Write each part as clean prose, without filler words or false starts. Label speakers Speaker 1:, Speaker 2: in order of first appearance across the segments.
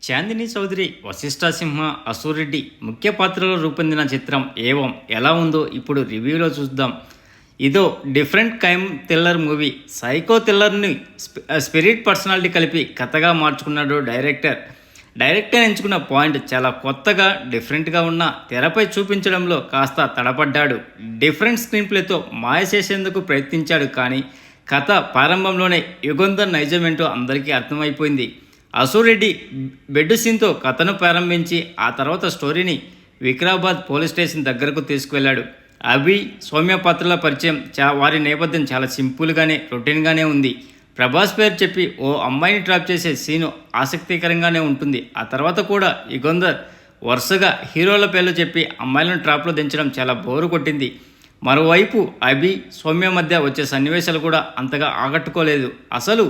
Speaker 1: చాందిని చౌదరి, వశిష్ఠ సింహ, అసూరెడ్డి ముఖ్య పాత్రలో రూపొందిన చిత్రం ఏవం ఎలా ఉందో ఇప్పుడు రివ్యూలో చూద్దాం. ఇదో different crime thriller movie. Psycho థ్రిల్లర్ని స్పిరిట్ పర్సనాలిటీ కలిపి కథగా మార్చుకున్నాడు డైరెక్టర్. ఎంచుకున్న పాయింట్ చాలా కొత్తగా డిఫరెంట్గా ఉన్న తెరపై చూపించడంలో కాస్త తడపడ్డాడు. డిఫరెంట్ స్క్రీన్ ప్లేతో మాయ చేసేందుకు ప్రయత్నించాడు, కానీ కథ ప్రారంభంలోనే యుగంధర్ నైజమేంటో అందరికీ అర్థమైపోయింది. అసూరెడ్డి బెడ్ సీన్తో కథను ప్రారంభించి ఆ తర్వాత స్టోరీని వికారాబాద్ పోలీస్ స్టేషన్ దగ్గరకు తీసుకువెళ్ళాడు. అభి, సౌమ్య పాత్రల పరిచయం, వారి నేపథ్యం చాలా సింపుల్గానే రొటీన్గానే ఉంది. ప్రభాస్ పేరు చెప్పి ఓ అమ్మాయిని ట్రాప్ చేసే సీను ఆసక్తికరంగానే ఉంటుంది. ఆ తర్వాత కూడా యుగంధర్ వరుసగా హీరోల పేర్లు చెప్పి అమ్మాయిలను ట్రాప్లో దించడం చాలా బోరు కొట్టింది. మరోవైపు అభి, సౌమ్య మధ్య వచ్చే సన్నివేశాలు కూడా అంతగా ఆకట్టుకోలేదు. అసలు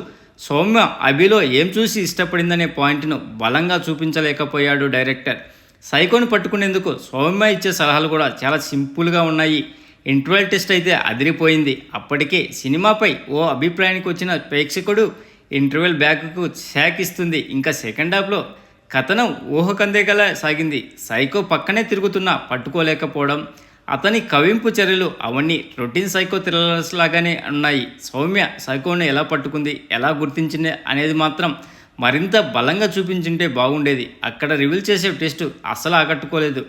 Speaker 1: సౌమ్య అభిలో ఏం చూసి ఇష్టపడిందనే పాయింట్ను బలంగా చూపించలేకపోయాడు డైరెక్టర్. సైకోను పట్టుకునేందుకు సౌమ్య ఇచ్చే సలహాలు కూడా చాలా సింపుల్గా ఉన్నాయి. ఇంటర్వెల్ టెస్ట్ అయితే అదిరిపోయింది. అప్పటికే సినిమాపై ఓ అభిప్రాయానికి వచ్చిన ప్రేక్షకుడు ఇంటర్వెల్ బ్యాక్కు షాక్ ఇస్తుంది. ఇంకా సెకండ్ హాఫ్లో కథనం ఊహకందేగలా సాగింది. సైకో పక్కనే తిరుగుతున్నా పట్టుకోలేకపోవడం, అతని కవింపు చర్యలు అవన్నీ రొటీన్ సైకో థ్రిల్లర్స్ లాగానే ఉన్నాయి. సౌమ్య సైకోను ఎలా పట్టుకుంది, ఎలా గుర్తించింది అనేది మాత్రం మరింత బలంగా చూపించుంటే బాగుండేది. అక్కడ రివీల్ చేసే టెస్ట్ అస్సలు ఆకట్టుకోలేదు.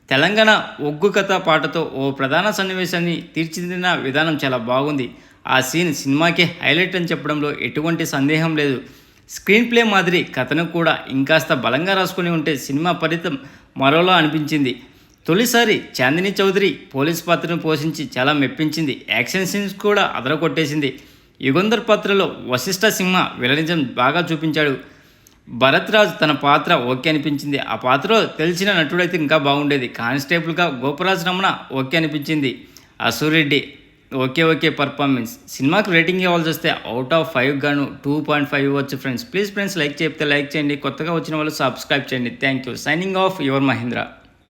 Speaker 1: తెలంగాణ ఒగ్గు కథ పాటతో ఓ ప్రధాన సన్నివేశాన్ని తీర్చిదిద్దిన విధానం చాలా బాగుంది. ఆ సీన్ సినిమాకి హైలైట్ అని చెప్పడంలో ఎటువంటి సందేహం లేదు. స్క్రీన్ ప్లే మాదిరి కథను కూడా ఇంకాస్త బలంగా రాసుకుని ఉంటే సినిమా ఫలితం మరోలా అనిపించింది. తొలిసారి చాందిని చౌదరి పోలీస్ పాత్రను పోషించి చాలా మెప్పించింది. యాక్షన్ సీన్స్ కూడా అదరకొట్టేసింది. యుగంధర్ పాత్రలో వశిష్ఠ సింహ విలనిజం బాగా చూపించాడు. భరత్ రాజ్ తన పాత్ర ఓకే అనిపించింది. ఆ పాత్రలో తెలిసిన నటుడైతే ఇంకా బాగుండేది. కానిస్టేబుల్గా గోపరాజ్ రమణ ఓకే అనిపించింది. Ashu Reddy okay performance. సినిమాకి రేటింగ్ ఇవ్వాల్సి వస్తే అవుట్ ఆఫ్ 5 గాను 2.5 ఇవ్వచ్చు ఫ్రెండ్స్. ప్లీజ్ ఫ్రెండ్స్ లైక్ చెప్తే లైక్ చేయండి. కొత్తగా వచ్చిన వాళ్ళు సబ్స్క్రైబ్ చేయండి. Thank you. Signing off your Mahindra.